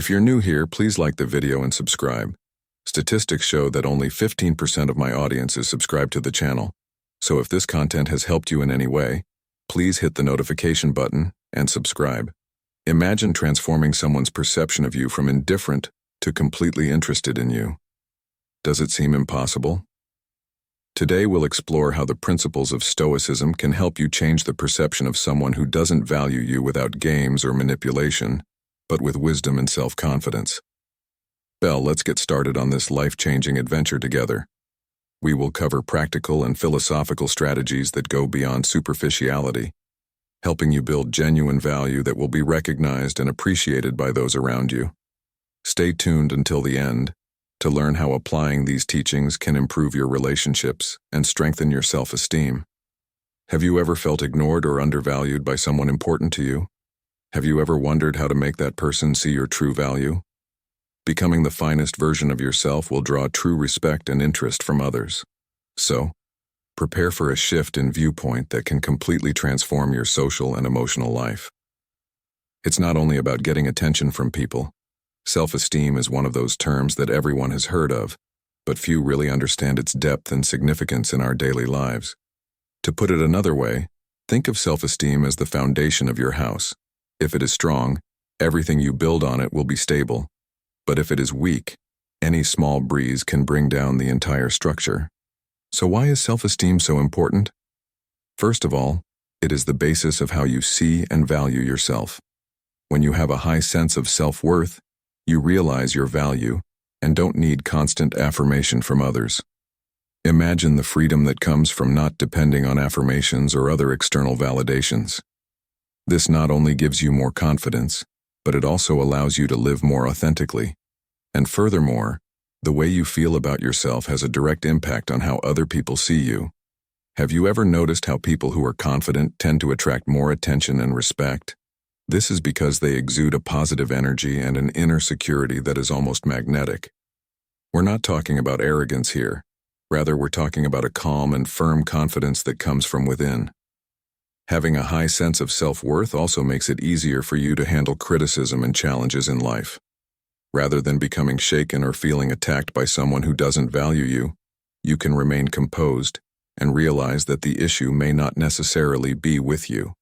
If you're new here, please like the video and subscribe. Statistics show that only 15% of my audience is subscribed to the channel, so if this content has helped you in any way, please hit the notification button and subscribe. Imagine transforming someone's perception of you from indifferent to completely interested in you. Does it seem impossible? Today we'll explore how the principles of Stoicism can help you change the perception of someone who doesn't value you without games or manipulation, but with wisdom and self-confidence. Let's get started on this life-changing adventure together. We will cover practical and philosophical strategies that go beyond superficiality, helping you build genuine value that will be recognized and appreciated by those around you. Stay tuned until the end to learn how applying these teachings can improve your relationships and strengthen your self-esteem. Have you ever felt ignored or undervalued by someone important to you? Have you ever wondered how to make that person see your true value? Becoming the finest version of yourself will draw true respect and interest from others. So, prepare for a shift in viewpoint that can completely transform your social and emotional life. It's not only about getting attention from people. Self-esteem is one of those terms that everyone has heard of, but few really understand its depth and significance in our daily lives. To put it another way, think of self-esteem as the foundation of your house. If it is strong, everything you build on it will be stable. But if it is weak, any small breeze can bring down the entire structure. So why is self-esteem so important? First of all, it is the basis of how you see and value yourself. When you have a high sense of self-worth, you realize your value and don't need constant affirmation from others. Imagine the freedom that comes from not depending on affirmations or other external validations. This not only gives you more confidence, but it also allows you to live more authentically. And furthermore, the way you feel about yourself has a direct impact on how other people see you. Have you ever noticed how people who are confident tend to attract more attention and respect? This is because they exude a positive energy and an inner security that is almost magnetic. We're not talking about arrogance here. Rather, we're talking about a calm and firm confidence that comes from within. Having a high sense of self-worth also makes it easier for you to handle criticism and challenges in life. Rather than becoming shaken or feeling attacked by someone who doesn't value you, you can remain composed and realize that the issue may not necessarily be with you.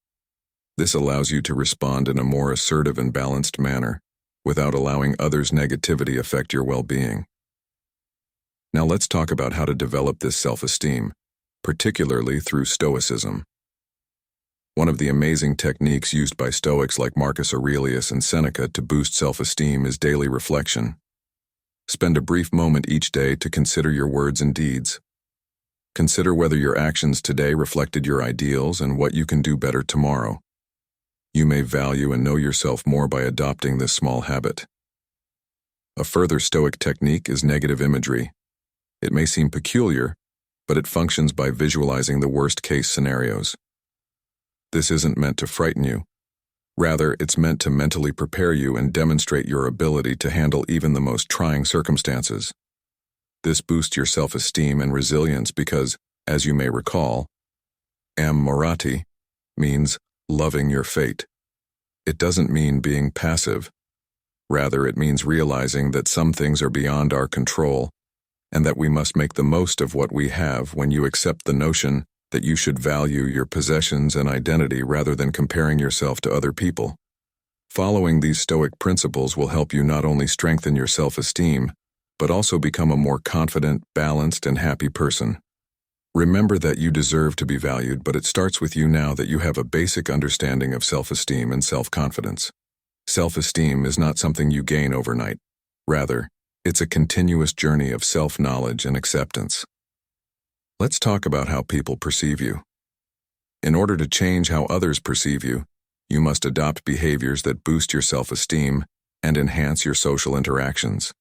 This allows you to respond in a more assertive and balanced manner, without allowing others' negativity affect your well-being. Now let's talk about how to develop this self-esteem, particularly through Stoicism. One of the amazing techniques used by Stoics like Marcus Aurelius and Seneca to boost self-esteem is daily reflection. Spend a brief moment each day to consider your words and deeds. Consider whether your actions today reflected your ideals and what you can do better tomorrow. You may value and know yourself more by adopting this small habit. A further Stoic technique is negative imagery. It may seem peculiar, but it functions by visualizing the worst-case scenarios. This isn't meant to frighten you. Rather, it's meant to mentally prepare you and demonstrate your ability to handle even the most trying circumstances. This boosts your self-esteem and resilience because, as you may recall, amorati means loving your fate. It doesn't mean being passive. Rather, it means realizing that some things are beyond our control and that we must make the most of what we have when you accept the notion that you should value your possessions and identity rather than comparing yourself to other people. Following these Stoic principles will help you not only strengthen your self-esteem, but also become a more confident, balanced, and happy person. Remember that you deserve to be valued, but it starts with you now that you have a basic understanding of self-esteem and self-confidence. Self-esteem is not something you gain overnight. Rather, it's a continuous journey of self-knowledge and acceptance. Let's talk about how people perceive you. In order to change how others perceive you, you must adopt behaviors that boost your self-esteem and enhance your social interactions.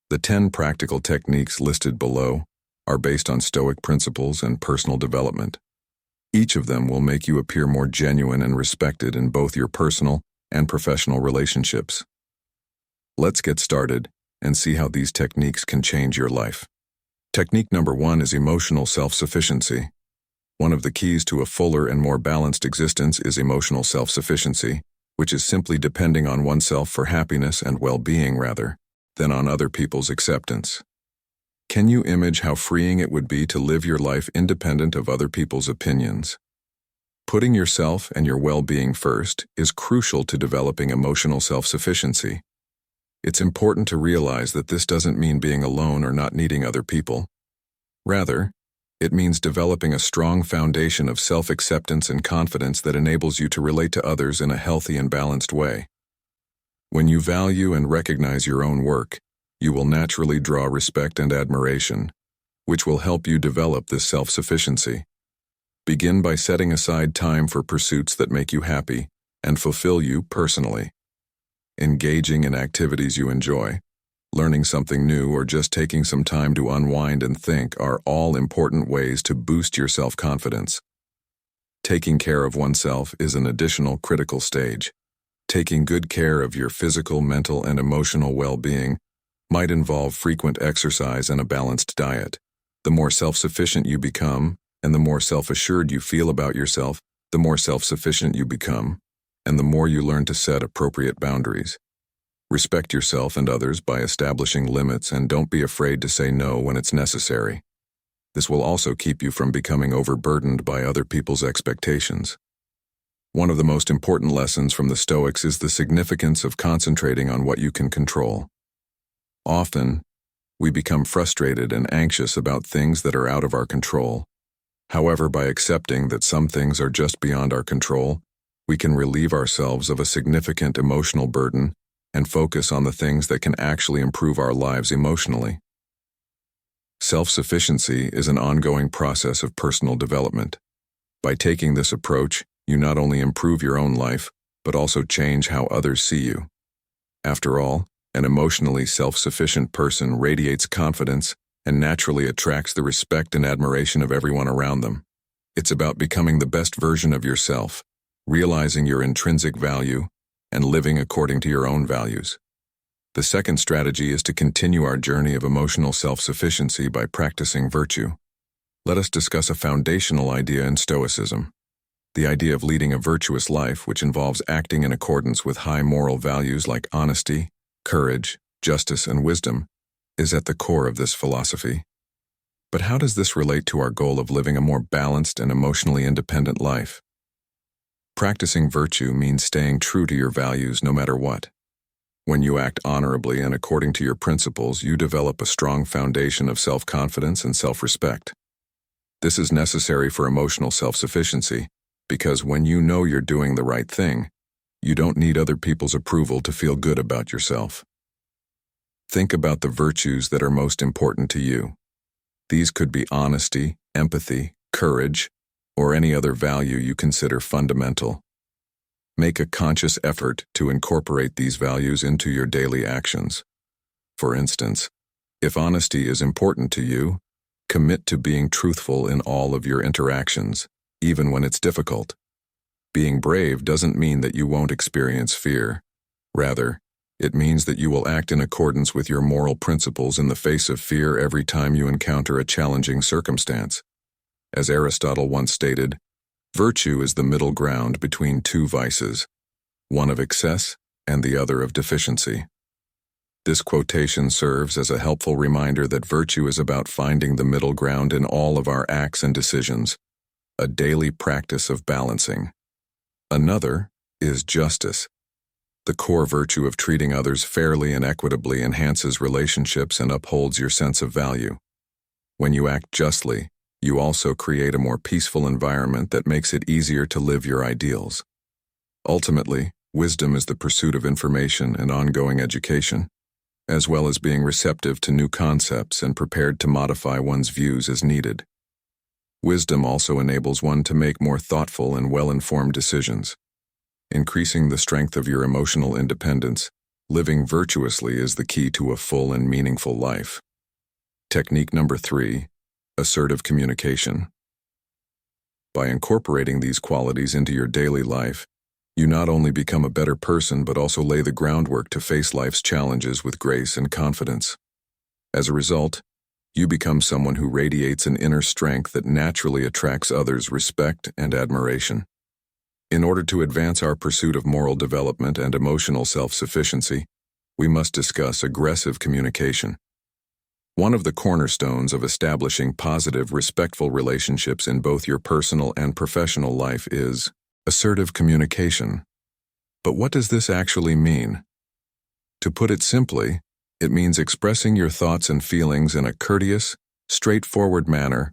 The 10 practical techniques listed below are based on Stoic principles and personal development. Each of them will make you appear more genuine and respected in both your personal and professional relationships. Let's get started and see how these techniques can change your life. Technique number 1 is emotional self-sufficiency. One of the keys to a fuller and more balanced existence is emotional self-sufficiency, which is simply depending on oneself for happiness and well-being rather than on other people's acceptance. Can you imagine how freeing it would be to live your life independent of other people's opinions? Putting yourself and your well-being first is crucial to developing emotional self-sufficiency. It's important to realize that this doesn't mean being alone or not needing other people. Rather, it means developing a strong foundation of self-acceptance and confidence that enables you to relate to others in a healthy and balanced way. When you value and recognize your own work, you will naturally draw respect and admiration, which will help you develop this self-sufficiency. Begin by setting aside time for pursuits that make you happy and fulfill you personally. Engaging in activities you enjoy, learning something new, or just taking some time to unwind and think are all important ways to boost your self-confidence. Taking care of oneself is an additional critical stage. Taking good care of your physical, mental, and emotional well-being might involve frequent exercise and a balanced diet. The more self-sufficient you become, and the more self-assured you feel about yourself, the more self-sufficient you become, and the more you learn to set appropriate boundaries. Respect yourself and others by establishing limits, and don't be afraid to say no when it's necessary. This will also keep you from becoming overburdened by other people's expectations. One of the most important lessons from the Stoics is the significance of concentrating on what you can control. Often, we become frustrated and anxious about things that are out of our control. However, by accepting that some things are just beyond our control, we can relieve ourselves of a significant emotional burden and focus on the things that can actually improve our lives emotionally. Self-sufficiency is an ongoing process of personal development. By taking this approach, you not only improve your own life, but also change how others see you. After all, an emotionally self-sufficient person radiates confidence and naturally attracts the respect and admiration of everyone around them. It's about becoming the best version of yourself, realizing your intrinsic value, and living according to your own values. The second strategy is to continue our journey of emotional self-sufficiency by practicing virtue. Let us discuss a foundational idea in Stoicism. The idea of leading a virtuous life, which involves acting in accordance with high moral values like honesty, courage, justice, and wisdom, is at the core of this philosophy. But how does this relate to our goal of living a more balanced and emotionally independent life? Practicing virtue means staying true to your values no matter what. When you act honorably and according to your principles, you develop a strong foundation of self-confidence and self-respect. This is necessary for emotional self-sufficiency, because when you know you're doing the right thing, you don't need other people's approval to feel good about yourself. Think about the virtues that are most important to you. These could be honesty, empathy, courage, or any other value you consider fundamental. Make a conscious effort to incorporate these values into your daily actions. For instance, if honesty is important to you, commit to being truthful in all of your interactions, even when it's difficult. Being brave doesn't mean that you won't experience fear. Rather, it means that you will act in accordance with your moral principles in the face of fear every time you encounter a challenging circumstance. As Aristotle once stated, virtue is the middle ground between two vices, one of excess and the other of deficiency. This quotation serves as a helpful reminder that virtue is about finding the middle ground in all of our acts and decisions, a daily practice of balancing. Another is justice. The core virtue of treating others fairly and equitably enhances relationships and upholds your sense of value. When you act justly, you also create a more peaceful environment that makes it easier to live your ideals. Ultimately, wisdom is the pursuit of information and ongoing education, as well as being receptive to new concepts and prepared to modify one's views as needed. Wisdom also enables one to make more thoughtful and well-informed decisions. Increasing the strength of your emotional independence, living virtuously is the key to a full and meaningful life. Technique number 3, assertive communication. By incorporating these qualities into your daily life, you not only become a better person but also lay the groundwork to face life's challenges with grace and confidence. As a result, you become someone who radiates an inner strength that naturally attracts others' respect and admiration. In order to advance our pursuit of moral development and emotional self-sufficiency, we must discuss aggressive communication. One of the cornerstones of establishing positive, respectful relationships in both your personal and professional life is assertive communication. But what does this actually mean? To put it simply, it means expressing your thoughts and feelings in a courteous, straightforward manner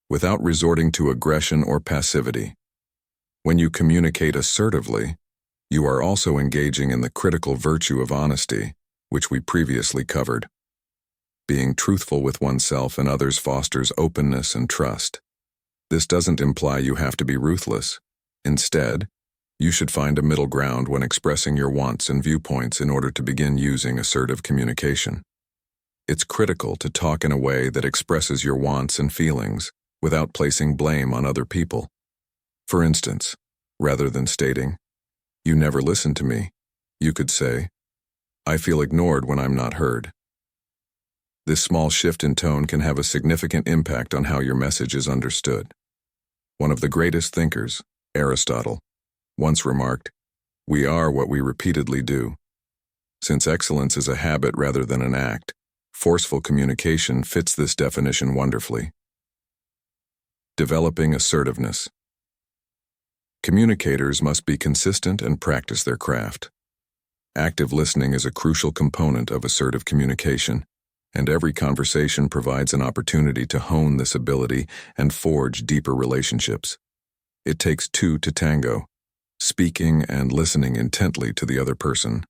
without resorting to aggression or passivity. When you communicate assertively, you are also engaging in the critical virtue of honesty, which we previously covered. Being truthful with oneself and others fosters openness and trust. This doesn't imply you have to be ruthless. Instead, you should find a middle ground when expressing your wants and viewpoints in order to begin using assertive communication. It's critical to talk in a way that expresses your wants and feelings without placing blame on other people. For instance, rather than stating, "You never listen to me," you could say, "I feel ignored when I'm not heard." This small shift in tone can have a significant impact on how your message is understood. One of the greatest thinkers, Aristotle, once remarked, "We are what we repeatedly do." Since excellence is a habit rather than an act, forceful communication fits this definition wonderfully. Developing assertiveness. Communicators must be consistent and practice their craft. Active listening is a crucial component of assertive communication, and every conversation provides an opportunity to hone this ability and forge deeper relationships. It takes two to tango, speaking and listening intently to the other person.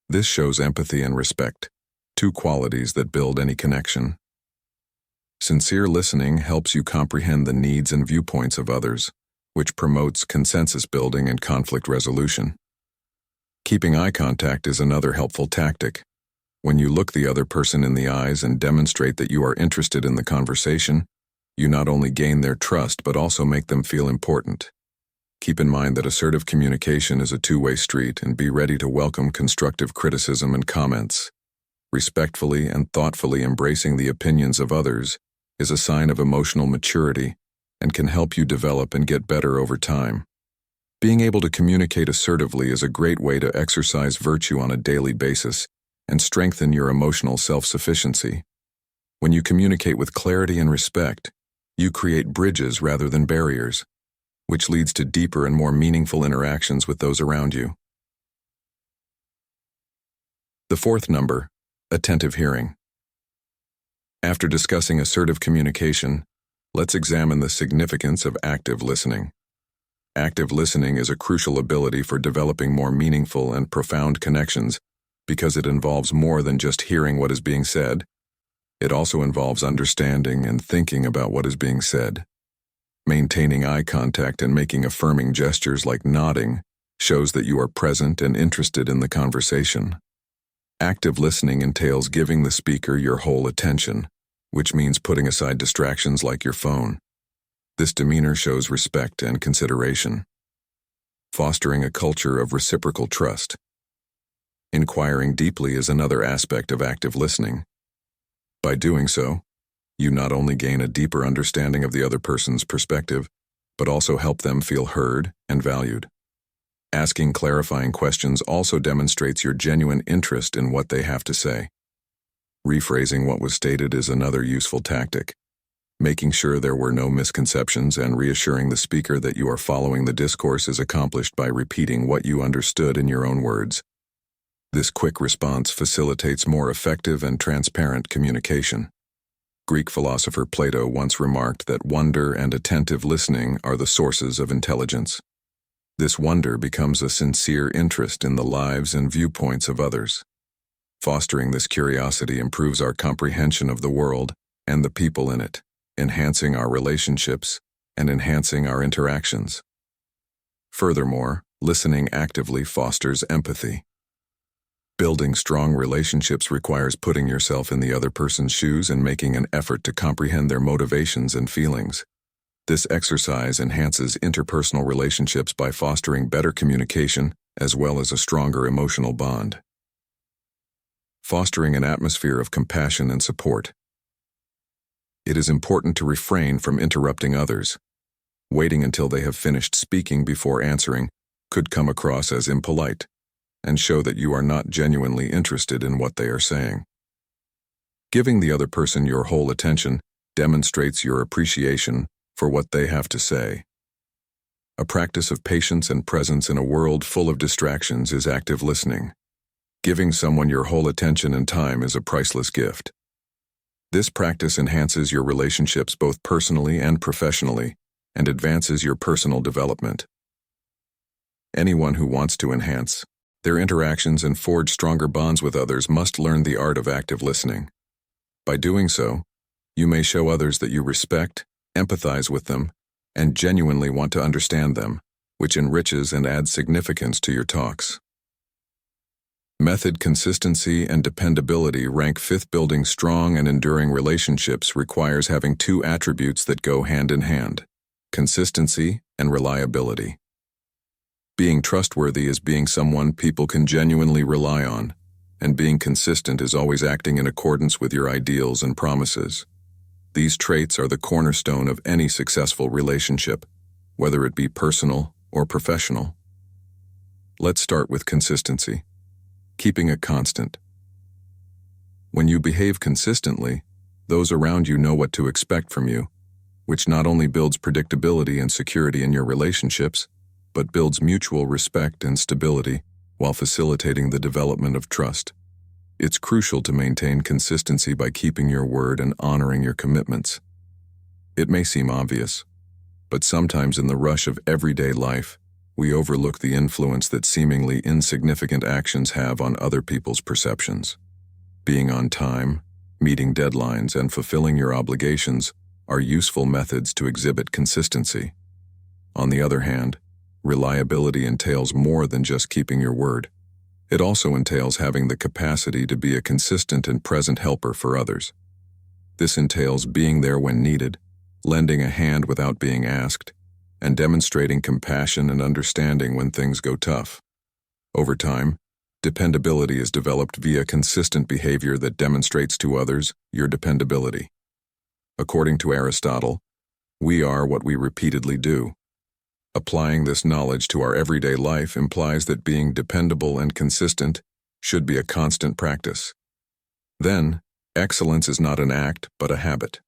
This shows empathy and respect, two qualities that build any connection. Sincere listening helps you comprehend the needs and viewpoints of others, which promotes consensus building and conflict resolution. Keeping eye contact is another helpful tactic. When you look the other person in the eyes and demonstrate that you are interested in the conversation, you not only gain their trust but also make them feel important. Keep in mind that assertive communication is a two-way street, and be ready to welcome constructive criticism and comments. Respectfully and thoughtfully embracing the opinions of others is a sign of emotional maturity and can help you develop and get better over time. Being able to communicate assertively is a great way to exercise virtue on a daily basis and strengthen your emotional self-sufficiency. When you communicate with clarity and respect, you create bridges rather than barriers, which leads to deeper and more meaningful interactions with those around you. The fourth number, attentive hearing. After discussing assertive communication, let's examine the significance of active listening. Active listening is a crucial ability for developing more meaningful and profound connections because it involves more than just hearing what is being said. It also involves understanding and thinking about what is being said. Maintaining eye contact and making affirming gestures like nodding shows that you are present and interested in the conversation. Active listening entails giving the speaker your whole attention, which means putting aside distractions like your phone. This demeanor shows respect and consideration. Fostering a culture of reciprocal trust. Inquiring deeply is another aspect of active listening. By doing so, you not only gain a deeper understanding of the other person's perspective, but also help them feel heard and valued. Asking clarifying questions also demonstrates your genuine interest in what they have to say. Rephrasing what was stated is another useful tactic. Making sure there were no misconceptions and reassuring the speaker that you are following the discourse is accomplished by repeating what you understood in your own words. This quick response facilitates more effective and transparent communication. Greek philosopher Plato once remarked that wonder and attentive listening are the sources of intelligence. This wonder becomes a sincere interest in the lives and viewpoints of others. Fostering this curiosity improves our comprehension of the world and the people in it, enhancing our relationships and enhancing our interactions. Furthermore, listening actively fosters empathy. Building strong relationships requires putting yourself in the other person's shoes and making an effort to comprehend their motivations and feelings. This exercise enhances interpersonal relationships by fostering better communication as well as a stronger emotional bond. Fostering an atmosphere of compassion and support. It is important to refrain from interrupting others. Waiting until they have finished speaking before answering could come across as impolite and show that you are not genuinely interested in what they are saying. Giving the other person your whole attention demonstrates your appreciation for what they have to say. A practice of patience and presence in a world full of distractions is active listening. Giving someone your whole attention and time is a priceless gift. This practice enhances your relationships both personally and professionally and advances your personal development. Anyone who wants to enhance their interactions and forge stronger bonds with others must learn the art of active listening. By doing so, you may show others that you respect, empathize with them, and genuinely want to understand them, which enriches and adds significance to your talks. Method, consistency, and dependability rank fifth. Building strong and enduring relationships requires having two attributes that go hand in hand: consistency and reliability. Being trustworthy is being someone people can genuinely rely on, and being consistent is always acting in accordance with your ideals and promises. These traits are the cornerstone of any successful relationship, whether it be personal or professional. Let's start with consistency. Keeping it constant. When you behave consistently, those around you know what to expect from you, which not only builds predictability and security in your relationships, but builds mutual respect and stability while facilitating the development of trust. It's crucial to maintain consistency by keeping your word and honoring your commitments. It may seem obvious, but sometimes in the rush of everyday life, we overlook the influence that seemingly insignificant actions have on other people's perceptions. Being on time, meeting deadlines, and fulfilling your obligations are useful methods to exhibit consistency. On the other hand, reliability entails more than just keeping your word. It also entails having the capacity to be a consistent and present helper for others. This entails being there when needed, lending a hand without being asked, and demonstrating compassion and understanding when things go tough. Over time, dependability is developed via consistent behavior that demonstrates to others your dependability. According to Aristotle, we are what we repeatedly do. Applying this knowledge to our everyday life implies that being dependable and consistent should be a constant practice. Then, excellence is not an act but a habit.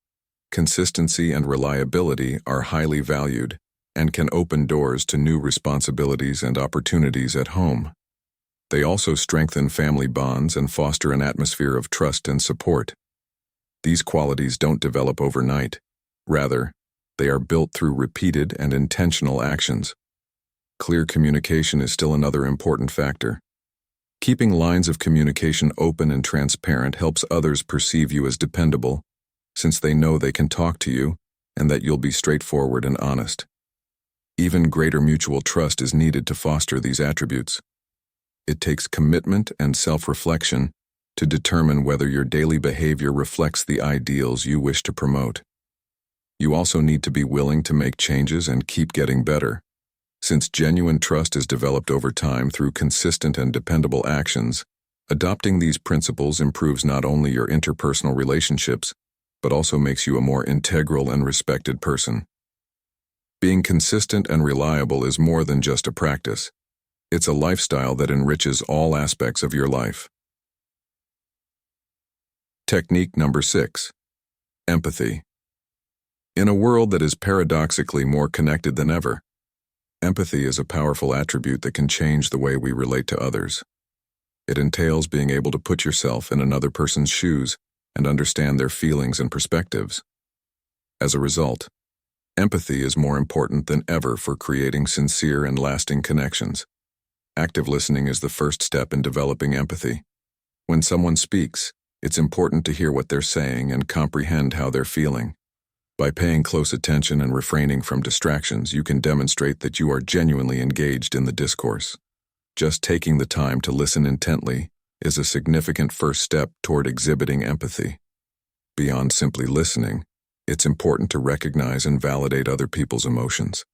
Consistency and reliability are highly valued and can open doors to new responsibilities and opportunities at home. They also strengthen family bonds and foster an atmosphere of trust and support. These qualities don't develop overnight. Rather, they are built through repeated and intentional actions. Clear communication is still another important factor. Keeping lines of communication open and transparent helps others perceive you as dependable, since they know they can talk to you and that you'll be straightforward and honest. Even greater mutual trust is needed to foster these attributes. It takes commitment and self-reflection to determine whether your daily behavior reflects the ideals you wish to promote. You also need to be willing to make changes and keep getting better. Since genuine trust is developed over time through consistent and dependable actions, adopting these principles improves not only your interpersonal relationships, but also makes you a more integral and respected person. Being consistent and reliable is more than just a practice. It's a lifestyle that enriches all aspects of your life. Technique number 6. Empathy. In a world that is paradoxically more connected than ever, empathy is a powerful attribute that can change the way we relate to others. It entails being able to put yourself in another person's shoes and understand their feelings and perspectives. As a result, empathy is more important than ever for creating sincere and lasting connections. Active listening is the first step in developing empathy. When someone speaks, it's important to hear what they're saying and comprehend how they're feeling. By paying close attention and refraining from distractions, you can demonstrate that you are genuinely engaged in the discourse. Just taking the time to listen intently is a significant first step toward exhibiting empathy. Beyond simply listening, it's important to recognize and validate other people's emotions.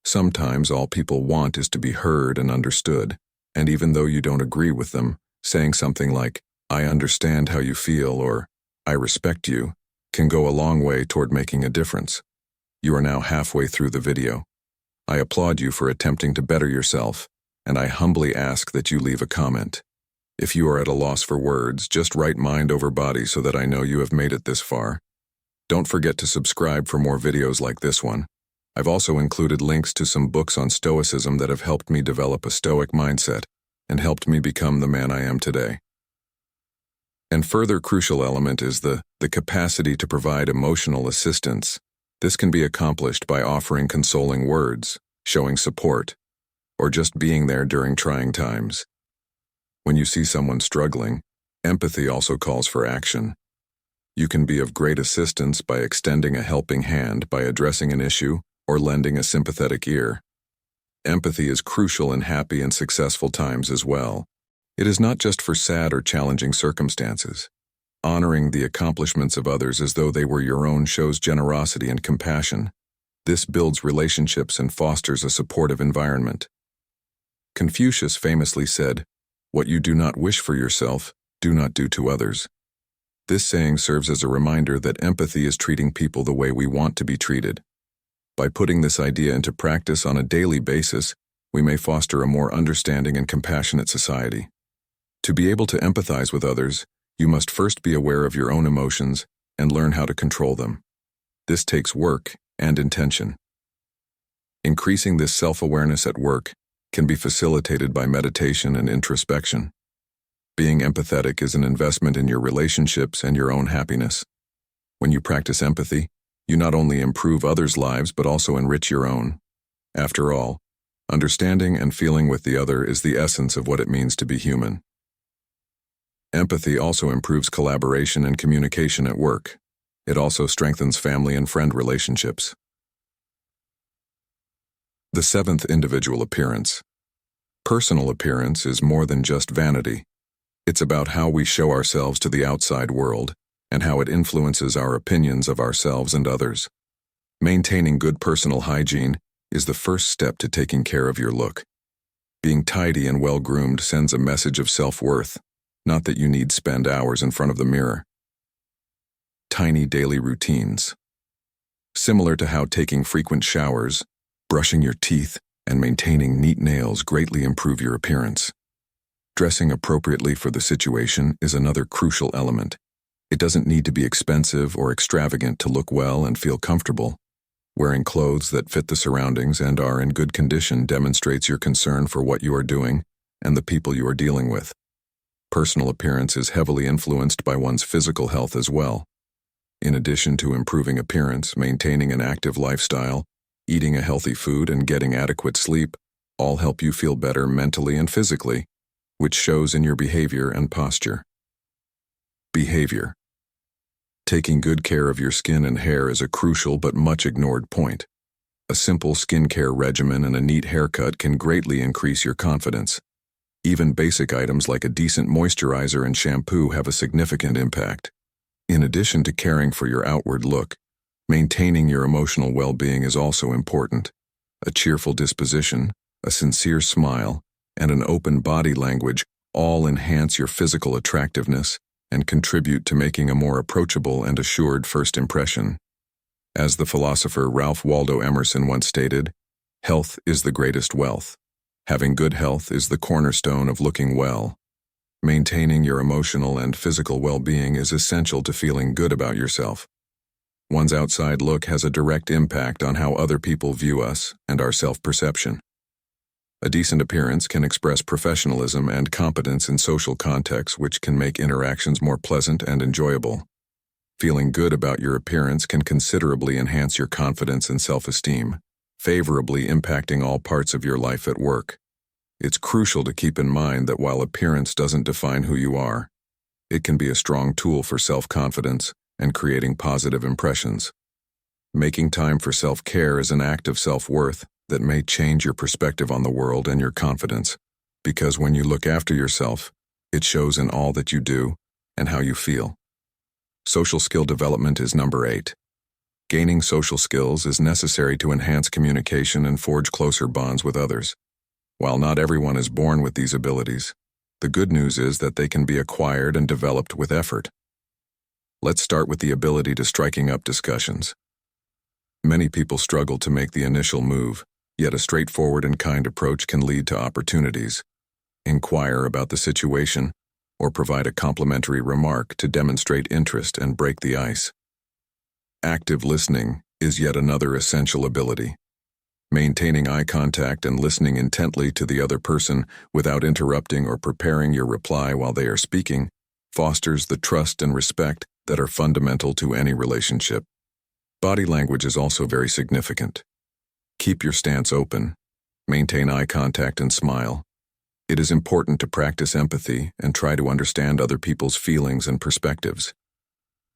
Sometimes all people want is to be heard and understood, and even though you don't agree with them, saying something like, "I understand how you feel," or "I respect you," can go a long way toward making a difference. You are now halfway through the video. I applaud you for attempting to better yourself, and I humbly ask that you leave a comment. If you are at a loss for words, just write mind over body so that I know you have made it this far. Don't forget to subscribe for more videos like this one. I've also included links to some books on Stoicism that have helped me develop a Stoic mindset and helped me become the man I am today. And further crucial element is the capacity to provide emotional assistance. This can be accomplished by offering consoling words, showing support, or just being there during trying times. When you see someone struggling, empathy also calls for action. You can be of great assistance by extending a helping hand, by addressing an issue, or lending a sympathetic ear. Empathy is crucial in happy and successful times as well. It is not just for sad or challenging circumstances. Honoring the accomplishments of others as though they were your own shows generosity and compassion. This builds relationships and fosters a supportive environment. Confucius famously said, "What you do not wish for yourself, do not do to others." This saying serves as a reminder that empathy is treating people the way we want to be treated. By putting this idea into practice on a daily basis, we may foster a more understanding and compassionate society. To be able to empathize with others, you must first be aware of your own emotions and learn how to control them. This takes work and intention. Increasing this self-awareness at work can be facilitated by meditation and introspection. Being empathetic is an investment in your relationships and your own happiness. When you practice empathy, you not only improve others' lives but also enrich your own. After all, understanding and feeling with the other is the essence of what it means to be human. Empathy also improves collaboration and communication at work. It also strengthens family and friend relationships. The seventh individual appearance. Personal appearance is more than just vanity. It's about how we show ourselves to the outside world and how it influences our opinions of ourselves and others. Maintaining good personal hygiene is the first step to taking care of your look. Being tidy and well-groomed sends a message of self-worth, not that you need spend hours in front of the mirror. Tiny daily routines. Similar to how taking frequent showers, brushing your teeth, and maintaining neat nails greatly improve your appearance. Dressing appropriately for the situation is another crucial element. It doesn't need to be expensive or extravagant to look well and feel comfortable. Wearing clothes that fit the surroundings and are in good condition demonstrates your concern for what you are doing and the people you are dealing with. Personal appearance is heavily influenced by one's physical health as well. In addition to improving appearance, maintaining an active lifestyle, eating a healthy food, and getting adequate sleep all help you feel better mentally and physically, which shows in your behavior and posture. Behavior. Taking good care of your skin and hair is a crucial but much ignored point. A simple skincare regimen and a neat haircut can greatly increase your confidence. Even basic items like a decent moisturizer and shampoo have a significant impact. In addition to caring for your outward look, maintaining your emotional well-being is also important. A cheerful disposition, a sincere smile, and an open body language all enhance your physical attractiveness and contribute to making a more approachable and assured first impression. As the philosopher Ralph Waldo Emerson once stated, "Health is the greatest wealth. Having good health is the cornerstone of looking well." Maintaining your emotional and physical well-being is essential to feeling good about yourself. One's outside look has a direct impact on how other people view us and our self-perception. A decent appearance can express professionalism and competence in social contexts, which can make interactions more pleasant and enjoyable. Feeling good about your appearance can considerably enhance your confidence and self-esteem, favorably impacting all parts of your life at work. It's crucial to keep in mind that while appearance doesn't define who you are, it can be a strong tool for self-confidence and creating positive impressions. Making time for self-care is an act of self-worth that may change your perspective on the world and your confidence, because when you look after yourself, it shows in all that you do and how you feel. Social skill development is number 8. Gaining social skills is necessary to enhance communication and forge closer bonds with others. While not everyone is born with these abilities, the good news is that they can be acquired and developed with effort. Let's start with the ability to striking up discussions. Many people struggle to make the initial move, yet a straightforward and kind approach can lead to opportunities. Inquire about the situation, or provide a complimentary remark to demonstrate interest and break the ice. Active listening is yet another essential ability. Maintaining eye contact and listening intently to the other person without interrupting or preparing your reply while they are speaking fosters the trust and respect that are fundamental to any relationship. Body language is also very significant. Keep your stance open. Maintain eye contact and smile. It is important to practice empathy and try to understand other people's feelings and perspectives.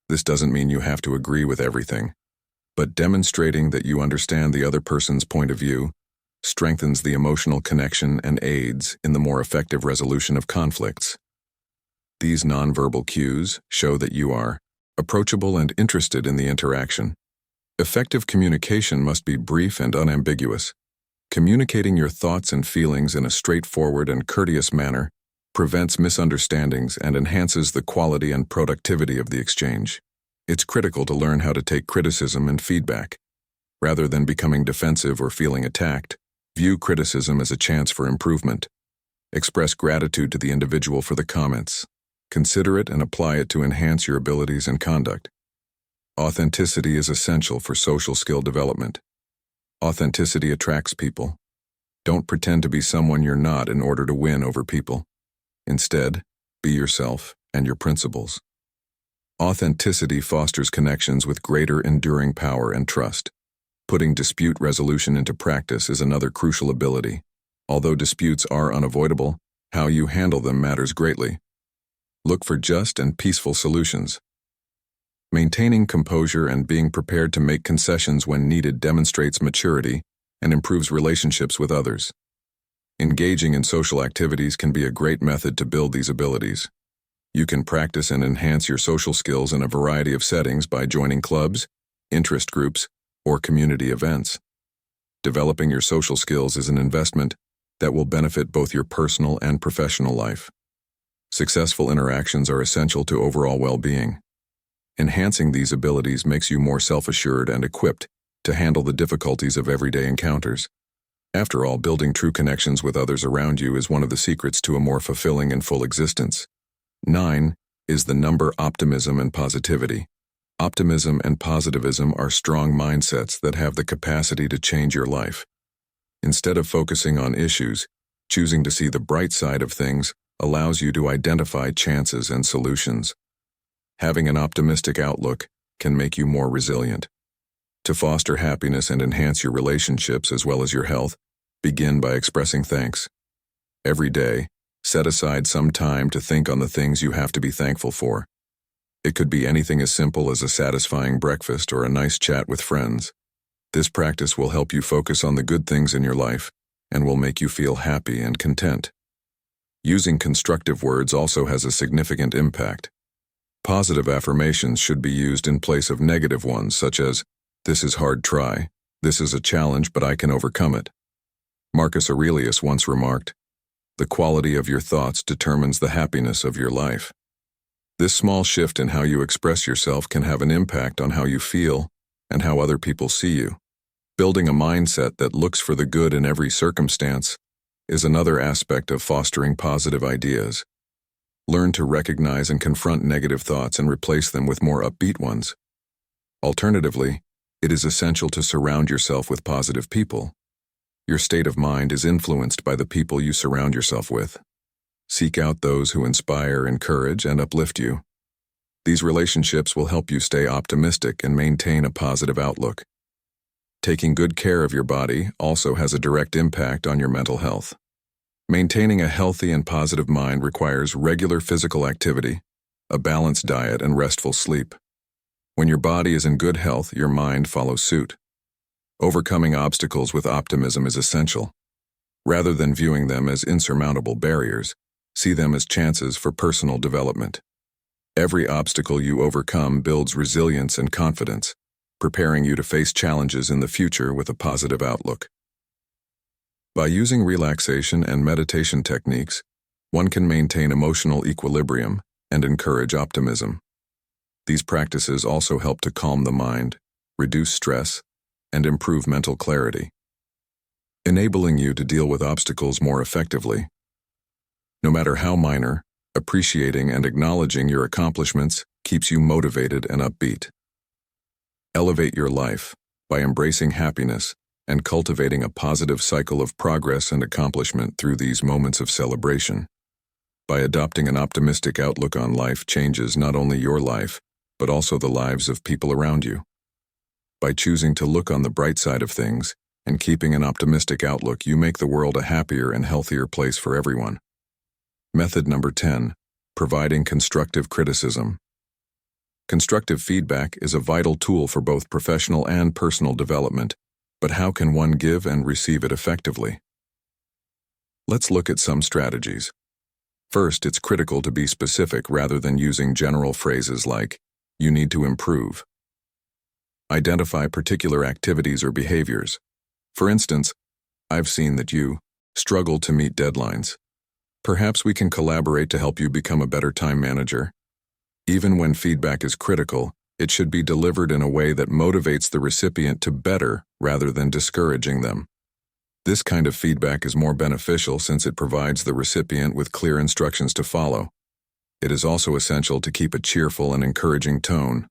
This doesn't mean you have to agree with everything, but demonstrating that you understand the other person's point of view strengthens the emotional connection and aids in the more effective resolution of conflicts. These nonverbal cues show that you are approachable and interested in the interaction. Effective communication must be brief and unambiguous. Communicating your thoughts and feelings in a straightforward and courteous manner prevents misunderstandings and enhances the quality and productivity of the exchange. It's critical to learn how to take criticism and feedback. Rather than becoming defensive or feeling attacked, view criticism as a chance for improvement. Express gratitude to the individual for the comments. Consider it and apply it to enhance your abilities and conduct. Authenticity is essential for social skill development. Authenticity attracts people. Don't pretend to be someone you're not in order to win over people. Instead, be yourself and your principles. Authenticity fosters connections with greater enduring power and trust. Putting dispute resolution into practice is another crucial ability. Although disputes are unavoidable, how you handle them matters greatly. Look for just and peaceful solutions. Maintaining composure and being prepared to make concessions when needed demonstrates maturity and improves relationships with others. Engaging in social activities can be a great method to build these abilities. You can practice and enhance your social skills in a variety of settings by joining clubs, interest groups, or community events. Developing your social skills is an investment that will benefit both your personal and professional life. Successful interactions are essential to overall well-being. Enhancing these abilities makes you more self-assured and equipped to handle the difficulties of everyday encounters. After all, building true connections with others around you is one of the secrets to a more fulfilling and full existence. 9 is the number optimism and positivity. Optimism and positivism are strong mindsets that have the capacity to change your life. Instead of focusing on issues, choosing to see the bright side of things allows you to identify chances and solutions. Having an optimistic outlook can make you more resilient. To foster happiness and enhance your relationships as well as your health, begin by expressing thanks. Every day, set aside some time to think on the things you have to be thankful for. It could be anything as simple as a satisfying breakfast or a nice chat with friends. This practice will help you focus on the good things in your life and will make you feel happy and content. Using constructive words also has a significant impact. Positive affirmations should be used in place of negative ones, such as, "This is hard try, this is a challenge but I can overcome it." Marcus Aurelius once remarked, "The quality of your thoughts determines the happiness of your life." This small shift in how you express yourself can have an impact on how you feel and how other people see you. Building a mindset that looks for the good in every circumstance is another aspect of fostering positive ideas. Learn to recognize and confront negative thoughts and replace them with more upbeat ones. Alternatively, it is essential to surround yourself with positive people. Your state of mind is influenced by the people you surround yourself with. Seek out those who inspire, encourage, and uplift you. These relationships will help you stay optimistic and maintain a positive outlook. Taking good care of your body also has a direct impact on your mental health. Maintaining a healthy and positive mind requires regular physical activity, a balanced diet, and restful sleep. When your body is in good health, your mind follows suit. Overcoming obstacles with optimism is essential. Rather than viewing them as insurmountable barriers, see them as chances for personal development. Every obstacle you overcome builds resilience and confidence, preparing you to face challenges in the future with a positive outlook. By using relaxation and meditation techniques, one can maintain emotional equilibrium and encourage optimism. These practices also help to calm the mind, reduce stress, and improve mental clarity, enabling you to deal with obstacles more effectively. No matter how minor, appreciating and acknowledging your accomplishments keeps you motivated and upbeat. Elevate your life by embracing happiness and cultivating a positive cycle of progress and accomplishment through these moments of celebration. By adopting an optimistic outlook on life changes not only your life, but also the lives of people around you. By choosing to look on the bright side of things and keeping an optimistic outlook, you make the world a happier and healthier place for everyone. Method number 10, providing constructive criticism. Constructive feedback is a vital tool for both professional and personal development, but how can one give and receive it effectively? Let's look at some strategies. First, it's critical to be specific rather than using general phrases like, "You need to improve." Identify particular activities or behaviors. For instance, "I've seen that you struggle to meet deadlines. Perhaps we can collaborate to help you become a better time manager." Even when feedback is critical, it should be delivered in a way that motivates the recipient to better rather than discouraging them. This kind of feedback is more beneficial since it provides the recipient with clear instructions to follow. It is also essential to keep a cheerful and encouraging tone.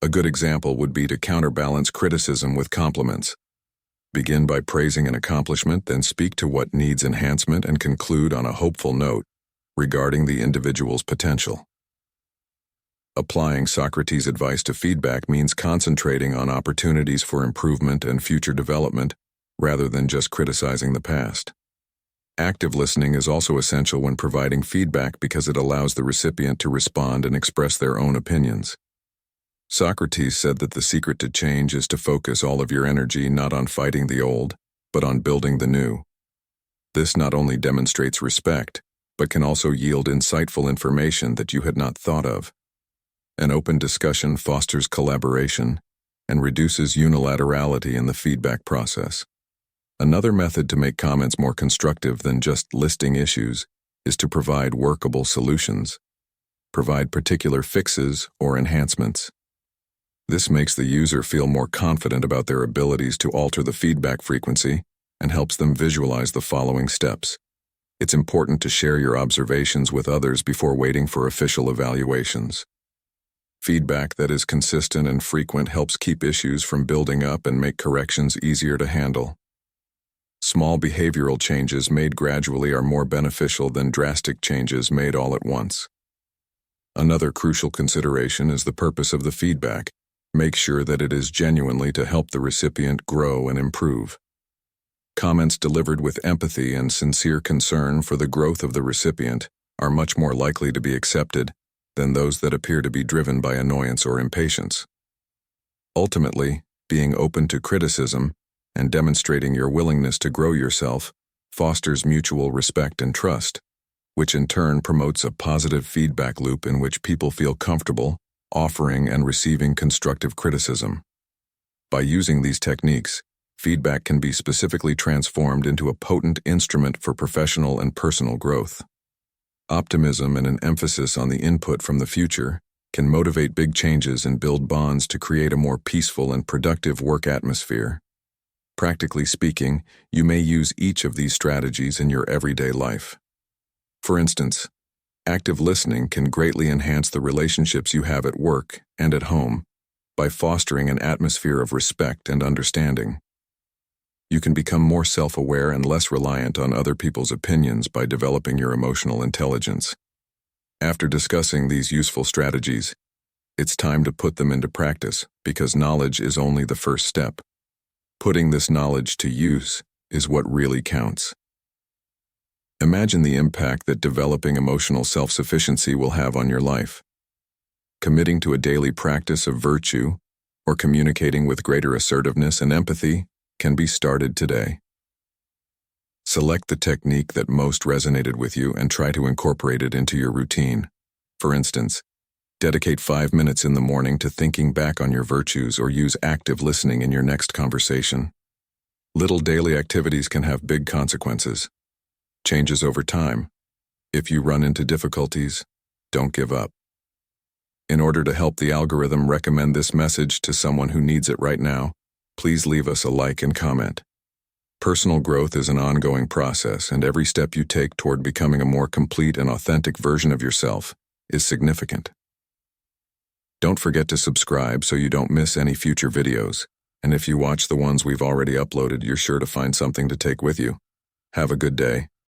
A good example would be to counterbalance criticism with compliments. Begin by praising an accomplishment, then speak to what needs enhancement and conclude on a hopeful note regarding the individual's potential. Applying Socrates' advice to feedback means concentrating on opportunities for improvement and future development, rather than just criticizing the past. Active listening is also essential when providing feedback because it allows the recipient to respond and express their own opinions. Socrates said that the secret to change is to focus all of your energy not on fighting the old, but on building the new. This not only demonstrates respect, but can also yield insightful information that you had not thought of. An open discussion fosters collaboration and reduces unilaterality in the feedback process. Another method to make comments more constructive than just listing issues is to provide workable solutions. Provide particular fixes or enhancements. This makes the user feel more confident about their abilities to alter the feedback frequency and helps them visualize the following steps. It's important to share your observations with others before waiting for official evaluations. Feedback that is consistent and frequent helps keep issues from building up and make corrections easier to handle. Small behavioral changes made gradually are more beneficial than drastic changes made all at once. Another crucial consideration is the purpose of the feedback. Make sure that it is genuinely to help the recipient grow and improve. Comments delivered with empathy and sincere concern for the growth of the recipient are much more likely to be accepted than those that appear to be driven by annoyance or impatience. Ultimately, being open to criticism and demonstrating your willingness to grow yourself fosters mutual respect and trust, which in turn promotes a positive feedback loop in which people feel comfortable offering and receiving constructive criticism. By using these techniques, feedback can be specifically transformed into a potent instrument for professional and personal growth. Optimism and an emphasis on the input from the future can motivate big changes and build bonds to create a more peaceful and productive work atmosphere. Practically speaking, you may use each of these strategies in your everyday life. For instance, active listening can greatly enhance the relationships you have at work and at home by fostering an atmosphere of respect and understanding. You can become more self-aware and less reliant on other people's opinions by developing your emotional intelligence. After discussing these useful strategies, it's time to put them into practice because knowledge is only the first step. Putting this knowledge to use is what really counts. Imagine the impact that developing emotional self-sufficiency will have on your life. Committing to a daily practice of virtue or communicating with greater assertiveness and empathy can be started today. Select the technique that most resonated with you and try to incorporate it into your routine. For instance, dedicate 5 minutes in the morning to thinking back on your virtues or use active listening in your next conversation. Little daily activities can have big consequences. Changes over time. If you run into difficulties, don't give up. In order to help the algorithm recommend this message to someone who needs it right now, please leave us a like and comment. Personal growth is an ongoing process, and every step you take toward becoming a more complete and authentic version of yourself is significant. Don't forget to subscribe so you don't miss any future videos, and if you watch the ones we've already uploaded, you're sure to find something to take with you. Have a good day.